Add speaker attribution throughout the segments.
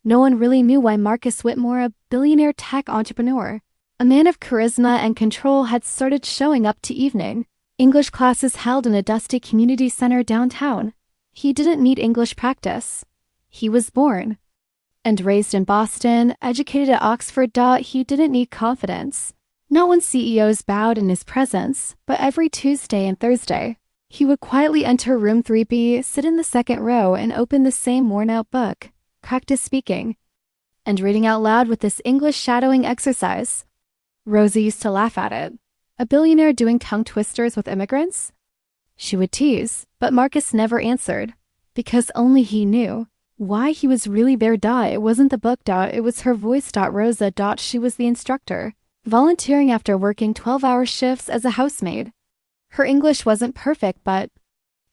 Speaker 1: No one really knew why Marcus Whitmore, a billionaire tech entrepreneur, a man of charisma and control, had started showing up to evening English classes held in a dusty community center downtown. He didn't need English practice. He was born and raised in Boston, educated at Oxford. He didn't need confidence. Not when CEOs bowed in his presence, but every Tuesday and Thursday, he would quietly enter room 3B, sit in the second row, and open the same worn-out book, practice speaking and reading out loud with this English shadowing exercise. Rosa used to laugh at it. A billionaire doing tongue twisters with immigrants? She would tease, but Marcus never answered, because only he knew why he was really there. It wasn't the book. It was her voice. Rosa. She was the instructor, volunteering after working 12-hour shifts as a housemaid. Her English wasn't perfect, but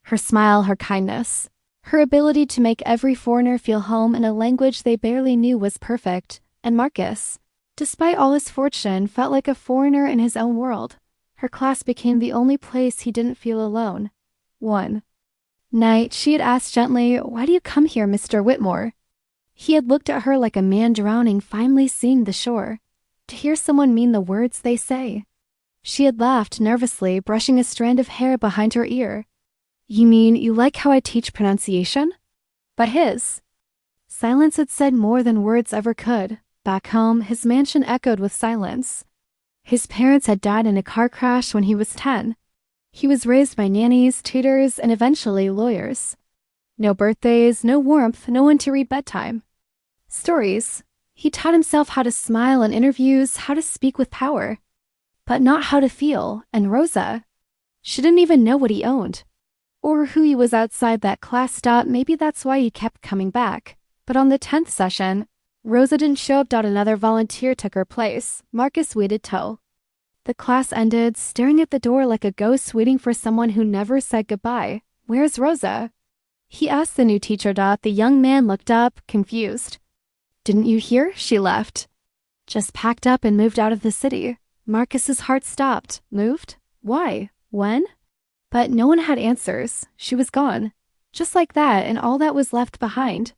Speaker 1: her smile, her kindness, her ability to make every foreigner feel home in a language they barely knew was perfect. And Marcus, despite all his fortune, felt like a foreigner in his own world. Her class became the only place he didn't feel alone. One night, she had asked gently, "Why do you come here, Mr. Whitmore?" He had looked at her like a man drowning, finally seeing the shore. To hear someone mean the words they say. She had laughed nervously, brushing a strand of hair behind her ear. "You mean you like how I teach pronunciation?" But his silence had said more than words ever could. Back home, his mansion echoed with silence. His parents had died in a car crash when he was 10. He was raised by nannies, tutors, and eventually lawyers. No birthdays, no warmth, no one to read bedtime stories. He taught himself how to smile in interviews, how to speak with power, but not how to feel. And Rosa, she didn't even know what he owned or who he was outside that class. Maybe that's why he kept coming back. But on the 10th session, Rosa didn't show up. Another volunteer took her place. Marcus waited till the class ended, staring at the door like a ghost waiting for someone who never said goodbye. "Where's Rosa?" he asked the new teacher. The young man looked up, confused. "Didn't you hear? She left. Just packed up and moved out of the city." Marcus's heart stopped. Moved? Why? When? But no one had answers. She was gone. Just like that, and all that was left behind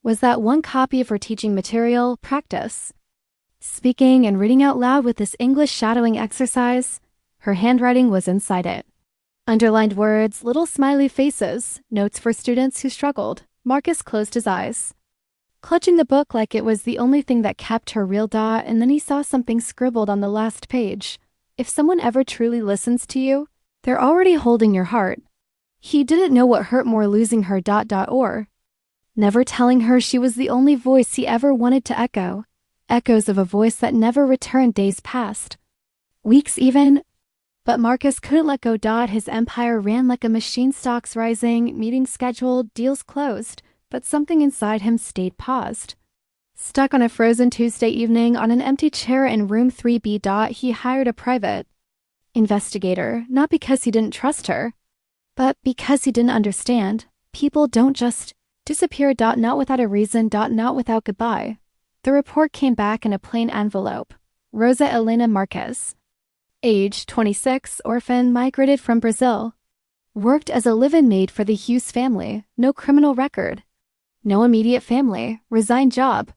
Speaker 1: was that one copy of her teaching material, practice speaking and reading out loud with this English shadowing exercise. Her handwriting was inside it. Underlined words, little smiley faces, notes for students who struggled. Marcus closed his eyes, clutching the book like it was the only thing that kept her real. And then he saw something scribbled on the last page. "If someone ever truly listens to you, they're already holding your heart." He didn't know what hurt more, losing her. Or never telling her she was the only voice he ever wanted to echo. Echoes of a voice that never returned. Days passed. Weeks even. But Marcus couldn't let go. His empire ran like a machine, stocks rising, meetings scheduled, deals closed. But something inside him stayed paused. Stuck on a frozen Tuesday evening on an empty chair in room 3B. He hired a private investigator, not because he didn't trust her, but because he didn't understand. People don't just disappear. Not without a reason. Not without goodbye. The report came back in a plain envelope. Rosa Elena Marquez, age 26, orphan, migrated from Brazil. Worked as a live-in maid for the Hughes family. No criminal record. No immediate family. Resigned job.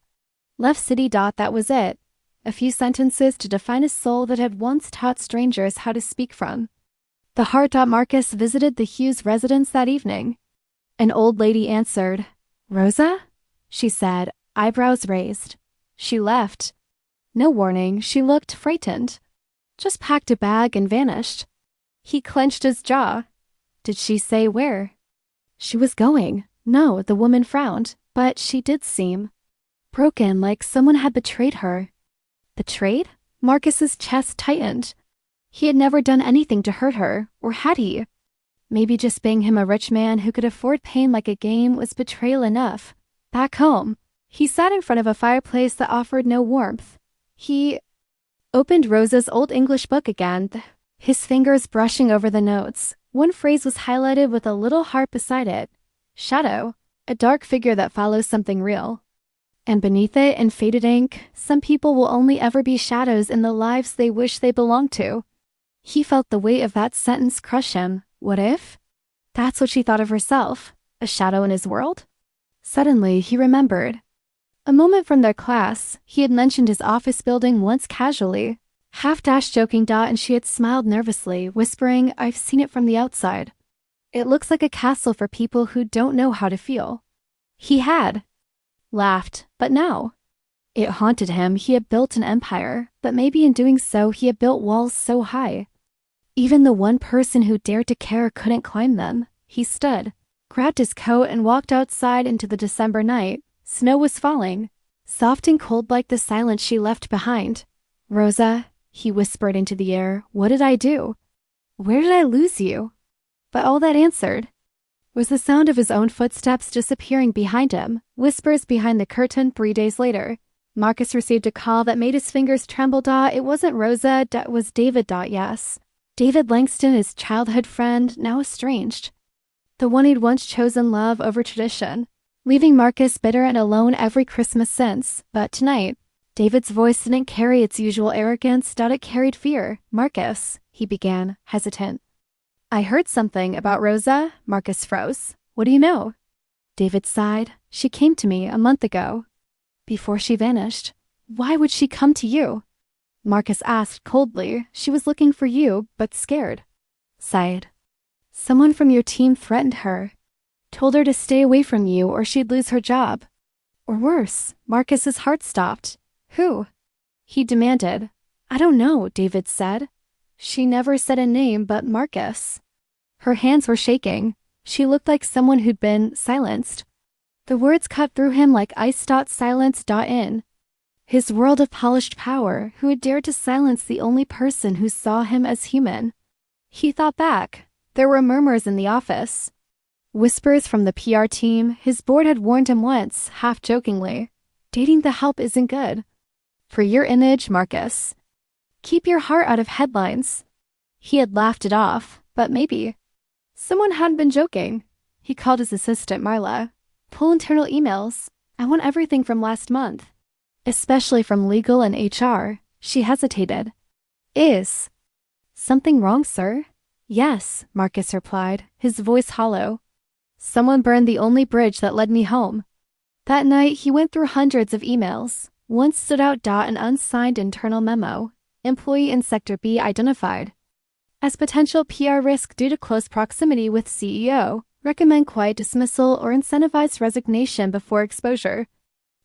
Speaker 1: Left city. That was it. A few sentences to define a soul that had once taught strangers how to speak from the heart. Marcus visited the Hughes residence that evening. An old lady answered. "Rosa?" she said, eyebrows raised. She left. No warning. She looked frightened. Just packed a bag and vanished. He clenched his jaw. Did she say where she was going? No, the woman frowned, but she did seem broken, like someone had betrayed her. Betrayed? Marcus's chest tightened. He had never done anything to hurt her, or had he? Maybe just being him a rich man who could afford pain like a game was betrayal enough. Back home, he sat in front of a fireplace that offered no warmth. He opened Rosa's old English book again, his fingers brushing over the notes. One phrase was highlighted with a little heart beside it. Shadow, a dark figure that follows something real. And beneath it, in faded ink, some people will only ever be shadows in the lives they wish they belonged to. He felt the weight of that sentence crush him. What if that's what she thought of herself? A shadow in his world? Suddenly, he remembered. A moment from their class, he had mentioned his office building once casually. Half-dash joking dot and she had smiled nervously, whispering, "I've seen it from the outside. It looks like a castle for people who don't know how to feel." He had laughed, but now it haunted him. He had built an empire, but maybe in doing so he had built walls so high. Even the one person who dared to care couldn't climb them. He stood, grabbed his coat and walked outside into the December night. Snow was falling, soft and cold like the silence she left behind. "Rosa," he whispered into the air, "what did I do? Where did I lose you?" But all that answered was the sound of his own footsteps disappearing behind him. Whispers behind the curtain 3 days later. Marcus received a call that made his fingers tremble. It wasn't Rosa, it was David. Yes. David Langston, his childhood friend, now estranged. The one he'd once chosen love over tradition, leaving Marcus bitter and alone every Christmas since. But tonight, David's voice didn't carry its usual arrogance. It carried fear. "Marcus," he began, hesitant. "I heard something about Rosa." Marcus froze. "What do you know?" David sighed. "She came to me a month ago, before she vanished." "Why would she come to you?" Marcus asked coldly. "She was looking for you, but scared." Sighed. "Someone from your team threatened her. Told her to stay away from you or she'd lose her job. Or worse." Marcus's heart stopped. "Who?" he demanded. "I don't know," David said. "She never said a name, but Marcus." Her hands were shaking. She looked like someone who'd been silenced. The words cut through him like ice. Silence. In his world of polished power, who had dared to silence the only person who saw him as human? He thought back. There were murmurs in the office. Whispers from the PR team. His board had warned him once, half-jokingly. "Dating the help isn't good for your image, Marcus. Keep your heart out of headlines." He had laughed it off, but maybe someone hadn't been joking. He called his assistant, Marla. "Pull internal emails. I want everything from last month, especially from legal and HR." She hesitated. "Is something wrong, sir?" "Yes," Marcus replied, his voice hollow. "Someone burned the only bridge that led me home." That night, he went through hundreds of emails. One stood out. An unsigned internal memo. Employee in Sector B identified as potential PR risk due to close proximity with CEO. Recommend quiet dismissal or incentivized resignation before exposure.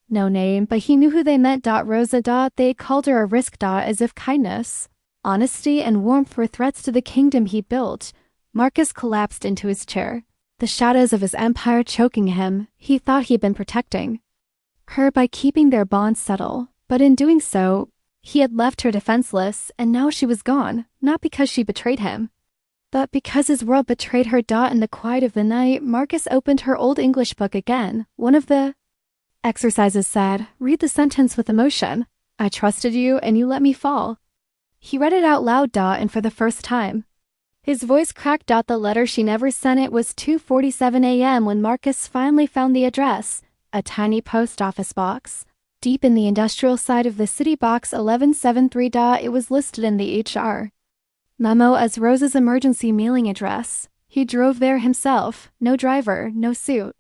Speaker 1: No name, but he knew who they meant. Rosa. They called her a risk. As if kindness, honesty, and warmth were threats to the kingdom he built. Marcus collapsed into his chair, the shadows of his empire choking him. He thought he'd been protecting her by keeping their bond subtle, but in doing so, he had left her defenseless, and now she was gone, not because she betrayed him, but because his world betrayed her. In the quiet of the night, Marcus opened her old English book again. One of the exercises said, "Read the sentence with emotion. I trusted you, and you let me fall." He read it out loud. And for the first time, his voice cracked. The letter she never sent. It was 2:47 a.m. when Marcus finally found the address. A tiny post office box, deep in the industrial side of the city. Box 1173. It was listed in the HR memo as Rosa's emergency mailing address. He drove there himself. No driver, no suit.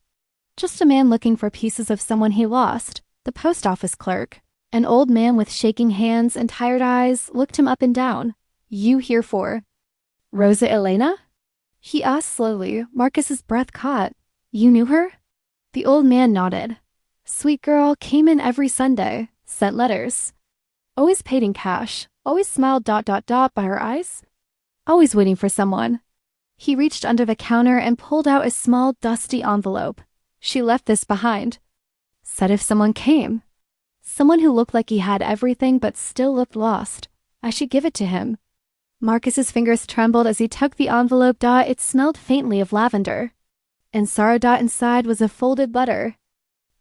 Speaker 1: Just a man looking for pieces of someone he lost. The post office clerk, an old man with shaking hands and tired eyes, looked him up and down. "You here for Rosa Elena?" he asked slowly. Marcus's breath caught. "You knew her?" The old man nodded. "Sweet girl, came in every Sunday, sent letters. Always paid in cash, always smiled. By her eyes. Always waiting for someone." He reached under the counter and pulled out a small, dusty envelope. "She left this behind. Said if someone came. Someone who looked like he had everything but still looked lost, I should give it to him." Marcus's fingers trembled as he took the envelope. It smelled faintly of lavender. And sorrow. Inside was a folded letter.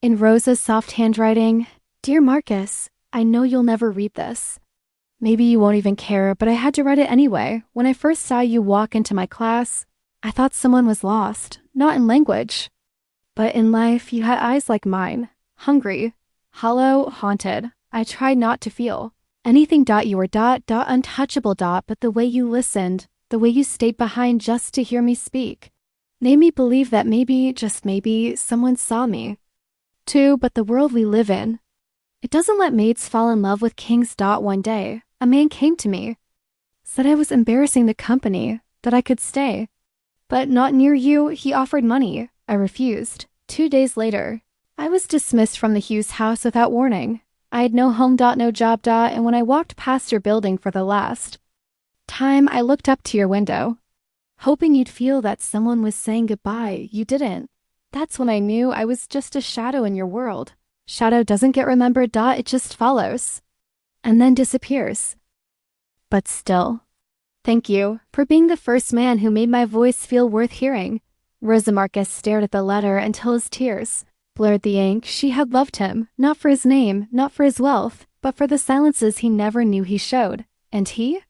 Speaker 1: In Rosa's soft handwriting, "Dear Marcus, I know you'll never read this. Maybe you won't even care, but I had to write it anyway. When I first saw you walk into my class, I thought someone was lost, not in language, but in life. You had eyes like mine, hungry, hollow, haunted. I tried not to feel anything. You were untouchable. But the way you listened, the way you stayed behind just to hear me speak, made me believe that maybe, just maybe, someone saw me. too, but the world we live in. It doesn't let maids fall in love with kings. One day, a man came to me, said I was embarrassing the company, that I could stay. But not near you. He offered money. I refused. 2 days later, I was dismissed from the Hughes house without warning. I had no home. No job. And when I walked past your building for the last time, I looked up to your window, hoping you'd feel that someone was saying goodbye. You didn't. That's when I knew I was just a shadow in your world. Shadow doesn't get remembered. It just follows and then disappears. But still, thank you for being the first man who made my voice feel worth hearing. Rosa Marcus stared at the letter until his tears blurred the ink. She had loved him, not for his name, not for his wealth, but for the silences he never knew he showed. And he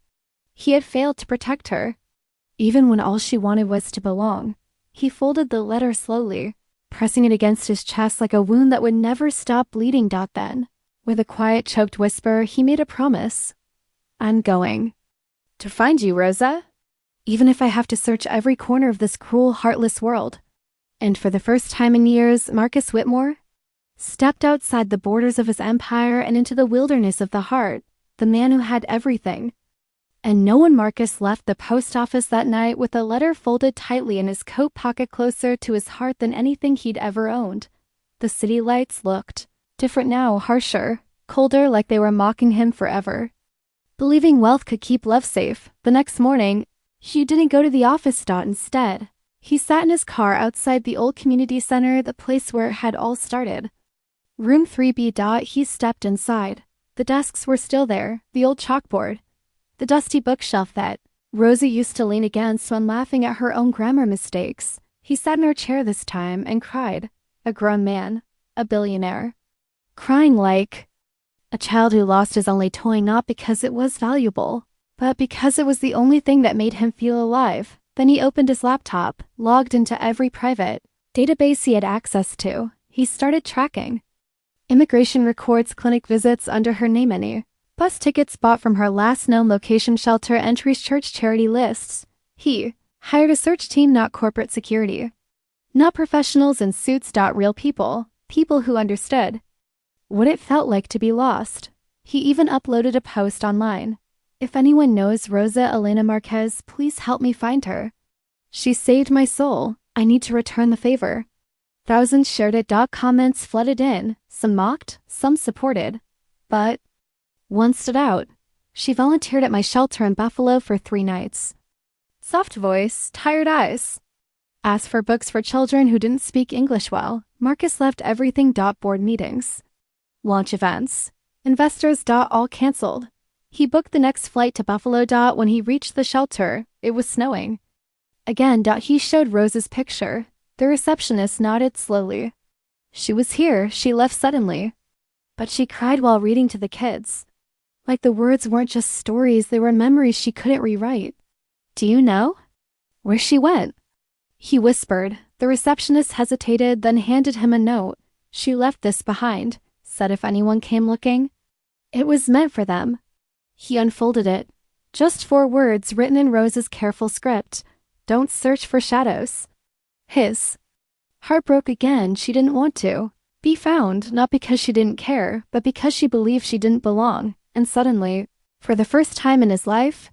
Speaker 1: had failed to protect her. Even when all she wanted was to belong. He folded the letter slowly, pressing it against his chest like a wound that would never stop bleeding. Then, with a quiet, choked whisper, he made a promise. I'm going to find you, Rosa, even if I have to search every corner of this cruel, heartless world. And for the first time in years, Marcus Whitmore stepped outside the borders of his empire and into the wilderness of the heart, the man who had everything. And no one. Marcus left the post office that night with a letter folded tightly in his coat pocket, closer to his heart than anything he'd ever owned. The city lights looked different now, harsher, colder, like they were mocking him forever. Believing wealth could keep love safe, the next morning, Hugh didn't go to the office. Instead, he sat in his car outside the old community center, the place where it had all started. Room 3B. He stepped inside. The desks were still there, the old chalkboard, the dusty bookshelf that Rosa used to lean against when laughing at her own grammar mistakes. He sat in her chair this time and cried. A grown man, a billionaire. Crying like a child who lost his only toy, not because it was valuable, but because it was the only thing that made him feel alive. Then he opened his laptop, logged into every private database he had access to. He started tracking immigration records, clinic visits under her name, any bus tickets bought from her last known location, shelter entries, church charity lists. He hired a search team, not corporate security, not professionals in suits. Real people, people who understood what it felt like to be lost. He even uploaded a post online. If anyone knows Rosa Elena Marquez, please help me find her. She saved my soul. I need to return the favor. Thousands shared it. Comments flooded in. Some mocked, some supported. But one stood out. She volunteered at my shelter in Buffalo for 3 nights. Soft voice, tired eyes. Asked for books for children who didn't speak English well. Marcus left everything. Board meetings, launch events, investors. All canceled. He booked the next flight to Buffalo. When he reached the shelter, it was snowing. Again. He showed Rose's picture. The receptionist nodded slowly. She was here. She left suddenly. But she cried while reading to the kids. Like the words weren't just stories, they were memories she couldn't rewrite. Do you know where she went? He whispered. The receptionist hesitated, then handed him a note. She left this behind, said if anyone came looking, it was meant for them. He unfolded it. Just 4 words written in Rose's careful script. Don't search for shadows. His heart broke again. She didn't want to be found, not because she didn't care, but because she believed she didn't belong. And suddenly, for the first time in his life,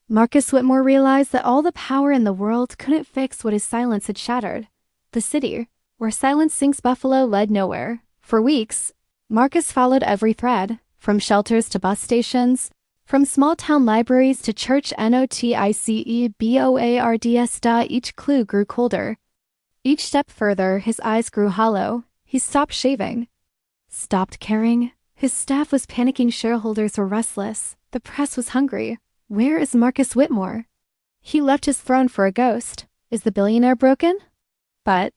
Speaker 1: Marcus Whitmore realized that all the power in the world couldn't fix what his silence had shattered. The city, where silence sinks, Buffalo, led nowhere. For weeks, Marcus followed every thread, from shelters to bus stations, from small-town libraries to church noticeboards. Each clue grew colder. Each step further, his eyes grew hollow. He stopped shaving, stopped caring. His staff was panicking. Shareholders were restless. The press was hungry. Where is Marcus Whitmore? He left his throne for a ghost. Is the billionaire broken? But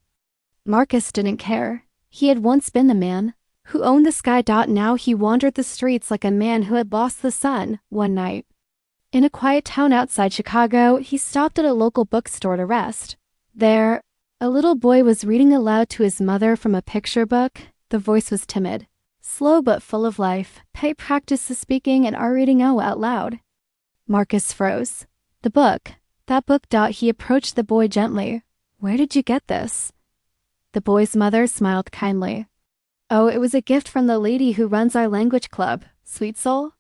Speaker 1: Marcus didn't care. He had once been the man who owned the sky. Now he wandered the streets like a man who had lost the sun. One night, in a quiet town outside Chicago, he stopped at a local bookstore to rest. There, a little boy was reading aloud to his mother from a picture book. The voice was timid, slow but full of life. Pay practice the speaking and our reading out loud. Marcus froze. The book, that book. He approached the boy gently. Where did you get this? The boy's mother smiled kindly. Oh, it was a gift from the lady who runs our language club, sweet soul.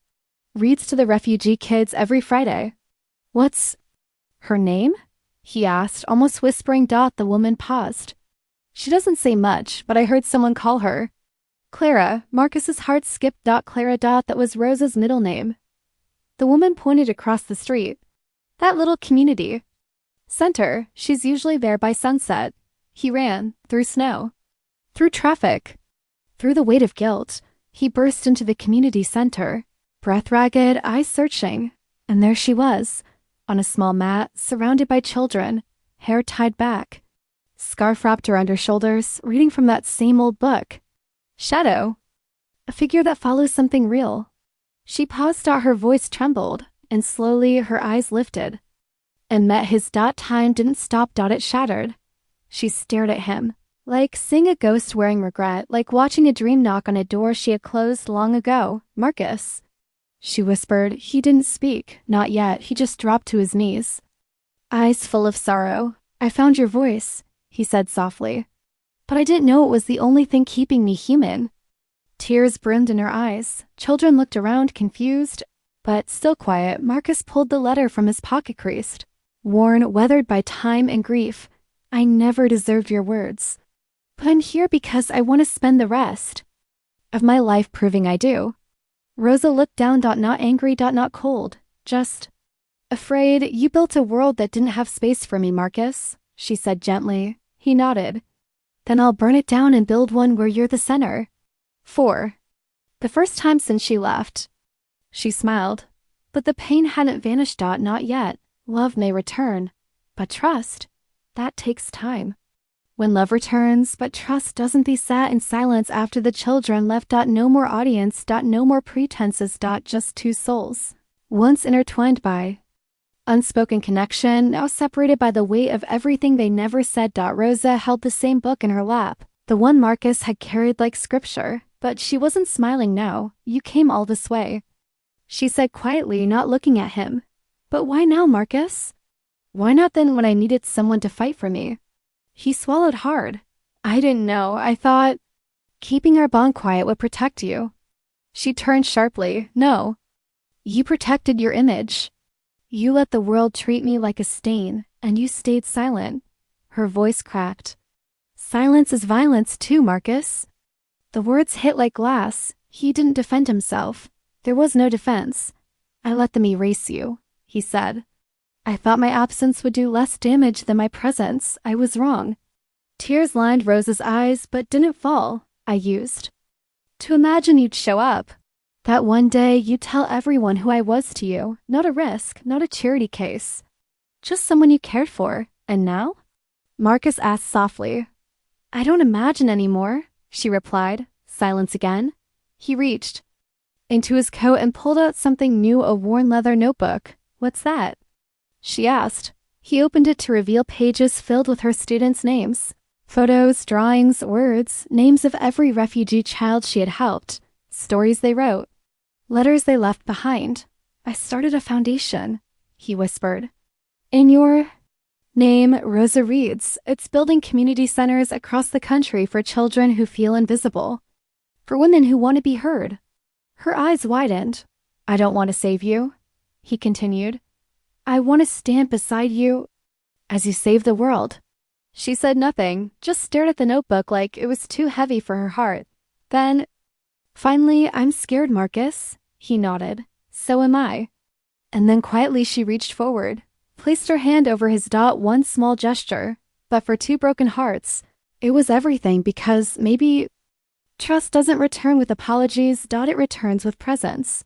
Speaker 1: Reads to the refugee kids every Friday. What's her name? He asked, almost whispering. The woman paused. She doesn't say much, but I heard someone call her Clara. Marcus's heart skipped. Clara. That was Rosa's middle name. The woman pointed across the street. That little community center, she's usually there by sunset. He ran, through snow, through traffic, through the weight of guilt. He burst into the community center, breath ragged, eyes searching, and there she was, on a small mat, surrounded by children, hair tied back, scarf wrapped around her shoulders, reading from that same old book. Shadow. A figure that follows something real. She paused. Her voice trembled, and slowly her eyes lifted and met his. Time didn't stop. It shattered. She stared at him, like seeing a ghost wearing regret, like watching a dream knock on a door she had closed long ago. Marcus, she whispered. He didn't speak, not yet. He just dropped to his knees, eyes full of sorrow. I found your voice, he said softly, but I didn't know it was the only thing keeping me human. Tears brimmed in her eyes. Children looked around, confused, but still quiet. Marcus pulled the letter from his pocket, creased, worn, weathered by time and grief. I never deserved your words, but I'm here because I want to spend the rest of my life proving I do. Rosa looked down. Not angry. Not cold, just afraid. You built a world that didn't have space for me, Marcus, she said gently. He nodded. Then I'll burn it down and build one where you're the center. 4. The first time since she left. She smiled, but the pain hadn't vanished. Not yet. Love may return, but trust, that takes time. When love returns, but trust doesn't. They sat in silence after the children left. No more audience. No more pretenses. Just two souls, once intertwined by unspoken connection, now separated by the weight of everything they never said. Rosa held the same book in her lap, the one Marcus had carried like scripture, but she wasn't smiling now. You came all this way, she said quietly, not looking at him. But why now, Marcus? Why not then when I needed someone to fight for me? He swallowed hard. I didn't know. I thought keeping our bond quiet would protect you. She turned sharply. No. You protected your image. You let the world treat me like a stain, and you stayed silent. Her voice cracked. Silence is violence too, Marcus. The words hit like glass. He didn't defend himself. There was no defense. I let them erase you, he said. I thought my absence would do less damage than my presence. I was wrong. Tears lined Rosa's eyes, but didn't fall. I used to imagine you'd show up. That one day you'd tell everyone who I was to you. Not a risk, not a charity case. Just someone you cared for. And now? Marcus asked softly. I don't imagine anymore, she replied. Silence again. He reached into his coat and pulled out something new, a worn leather notebook. What's that? She asked. He opened it to reveal pages filled with her students' names. Photos, drawings, words, names of every refugee child she had helped, stories they wrote, letters they left behind. I started a foundation, he whispered. In your name, Rosa reads. It's building community centers across the country for children who feel invisible, for women who want to be heard. Her eyes widened. I don't want to save you, he continued. I want to stand beside you as you save the world. She said nothing, just stared at the notebook like it was too heavy for her heart. Then, finally, I'm scared, Marcus, he nodded. So am I. And then quietly she reached forward, placed her hand over his. One small gesture, but for two broken hearts, it was everything, because maybe trust doesn't return with apologies. It returns with presence.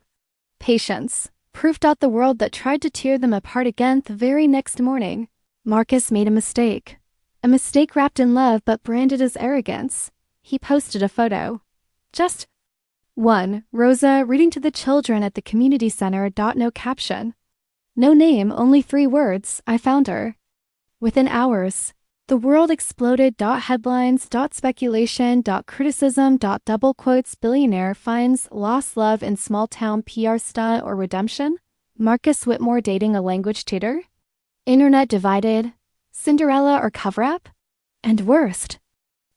Speaker 1: Patience. Proof. The world that tried to tear them apart again the very next morning. Marcus made a mistake. A mistake wrapped in love but branded as arrogance. He posted a photo. Just one. Rosa reading to the children at the community center. No caption. No name, only 3 words. I found her. Within hours, the world exploded. Headlines. Speculation. Criticism. Double quotes. Billionaire finds lost love in small town PR stunt or redemption. Marcus Whitmore dating a language tutor. Internet divided. Cinderella or cover-up? And worst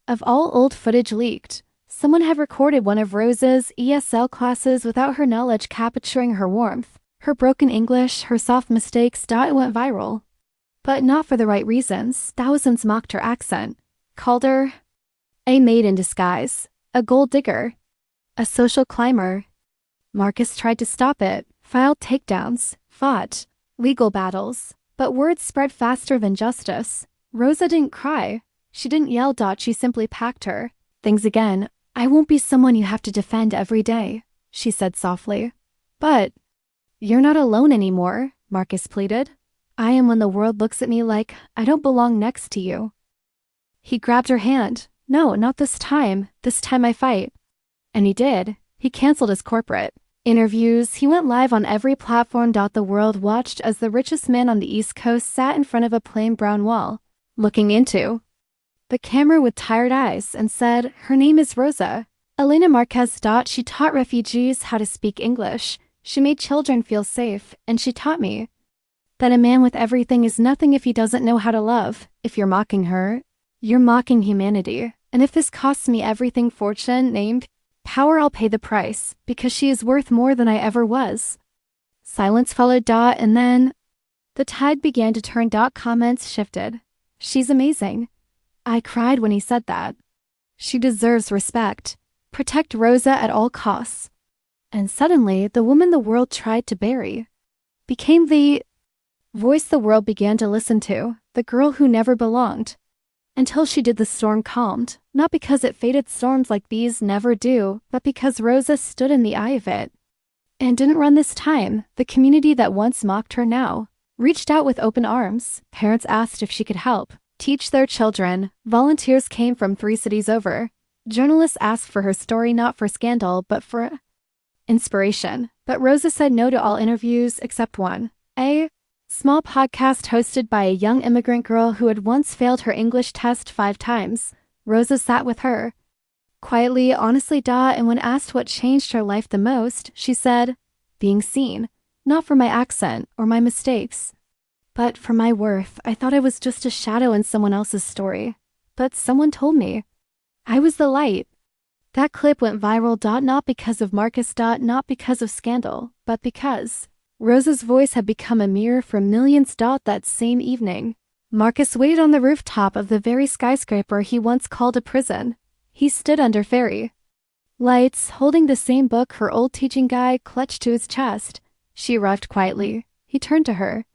Speaker 1: of all, old footage leaked. Someone had recorded one of Rosa's ESL classes without her knowledge capturing her warmth, her broken English, her soft mistakes. It went viral. But not for the right reasons. Thousands mocked her accent, called her a maid in disguise, a gold digger, a social climber. Marcus tried to stop it, filed takedowns, fought legal battles, but words spread faster than justice. Rosa didn't cry. She didn't yell. She simply packed her things again. I won't be someone you have to defend every day, she said softly. But you're not alone anymore, Marcus pleaded. I am when the world looks at me like I don't belong next to you. He grabbed her hand. No, not this time. This time I fight. And he did. He canceled his corporate interviews. He went live on every platform. The world watched as the richest man on the East Coast sat in front of a plain brown wall, looking into the camera with tired eyes, and said, her name is Rosa. Elena Marquez. She taught refugees how to speak English. She made children feel safe, and she taught me that a man with everything is nothing if he doesn't know how to love. If you're mocking her, you're mocking humanity. And if this costs me everything, fortune, name, power, I'll pay the price, because she is worth more than I ever was. Silence followed. And then the tide began to turn. Comments shifted. She's amazing. I cried when he said that. She deserves respect. Protect Rosa at all costs. And suddenly, the woman the world tried to bury became the voice the world began to listen to, the girl who never belonged. Until she did, the storm calmed, not because it faded. Storms like these never do, but because Rosa stood in the eye of it and didn't run this time. The community that once mocked her now reached out with open arms. Parents asked if she could help teach their children. Volunteers came from 3 cities over. Journalists asked for her story, not for scandal, but for inspiration. But Rosa said no to all interviews except one. A small podcast hosted by a young immigrant girl who had once failed her English test 5 times. Rosa sat with her quietly, honestly. And when asked what changed her life the most, she said, being seen, not for my accent or my mistakes, but for my worth. I thought I was just a shadow in someone else's story, but someone told me I was the light. That clip went viral. Not because of Marcus. Not because of scandal, but because Rosa's voice had become a mirror for millions. That same evening, Marcus waited on the rooftop of the very skyscraper he once called a prison. He stood under fairy lights, holding the same book her old teaching guide clutched to his chest. She arrived quietly. He turned to her,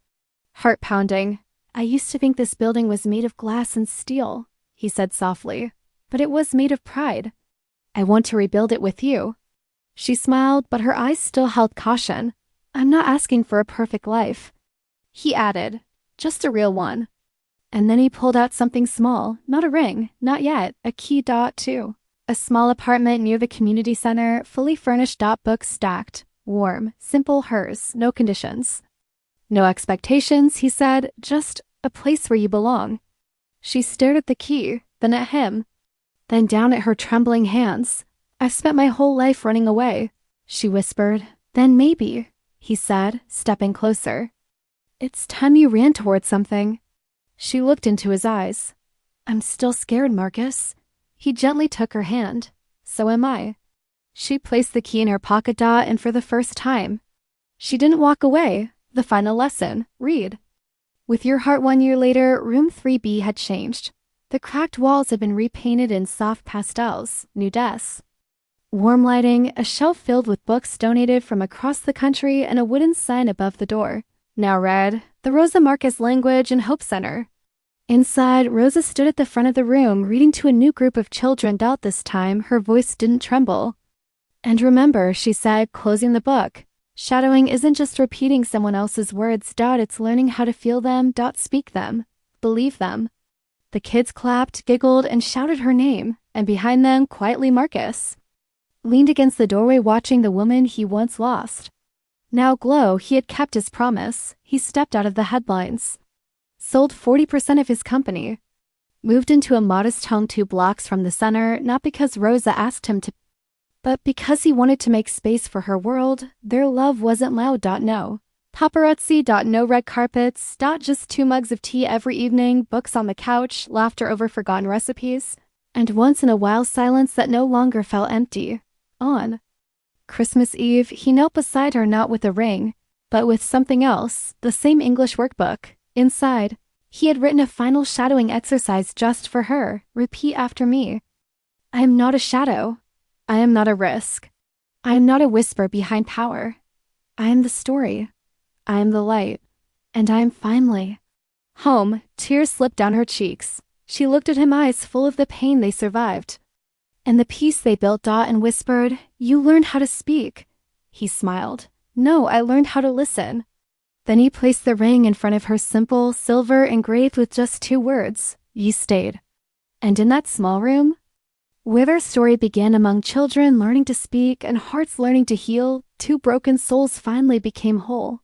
Speaker 1: heart pounding. I used to think this building was made of glass and steel, he said softly, but it was made of pride. I want to rebuild it with you. She smiled, but her eyes still held caution. I'm not asking for a perfect life, he added, just a real one. And then he pulled out something small, not a ring, not yet, a key. Too. A small apartment near the community center, fully furnished. Books stacked, warm, simple, hers, no conditions. No expectations, he said, just a place where you belong. She stared at the key, then at him, then down at her trembling hands. I've spent my whole life running away, she whispered. Then maybe, he said, stepping closer, it's time you ran toward something. She looked into his eyes. I'm still scared, Marcus. He gently took her hand. So am I. She placed the key in her pocket. And for the first time, she didn't walk away. The final lesson, read. With your heart. 1 year later, room 3B had changed. The cracked walls had been repainted in soft pastels, new desks, warm lighting, a shelf filled with books donated from across the country, and a wooden sign above the door now read, the Rosa Marcus Language and Hope Center. Inside, Rosa stood at the front of the room, reading to a new group of children. This time, her voice didn't tremble. And remember, she said, closing the book, shadowing isn't just repeating someone else's words. It's learning how to feel them. Speak them. Believe them. The kids clapped, giggled, and shouted her name, and behind them, quietly, Marcus leaned against the doorway, watching the woman he once lost now glow. He had kept his promise. He stepped out of the headlines, sold 40% of his company, moved into a modest home 2 blocks from the center, not because Rosa asked him to, but because he wanted to make space for her world. Their love wasn't loud. No paparazzi. No red carpets. Just 2 mugs of tea every evening, books on the couch, laughter over forgotten recipes. and once in a while silence that no longer felt empty. On Christmas Eve, he knelt beside her not with a ring, but with something else, the same English workbook. Inside, he had written a final shadowing exercise just for her. Repeat after me. I am not a shadow. I am not a risk. I am not a whisper behind power. I am the story. I am the light. And I am finally home. Tears slipped down her cheeks. She looked at him, eyes full of the pain they survived and the peace they built, and whispered, "You learned how to speak." He smiled. "No, I learned how to listen." Then he placed the ring in front of her, simple, silver, engraved with just 2 words, "Ye stayed." And in that small room, where their story began, among children learning to speak and hearts learning to heal, 2 broken souls finally became whole.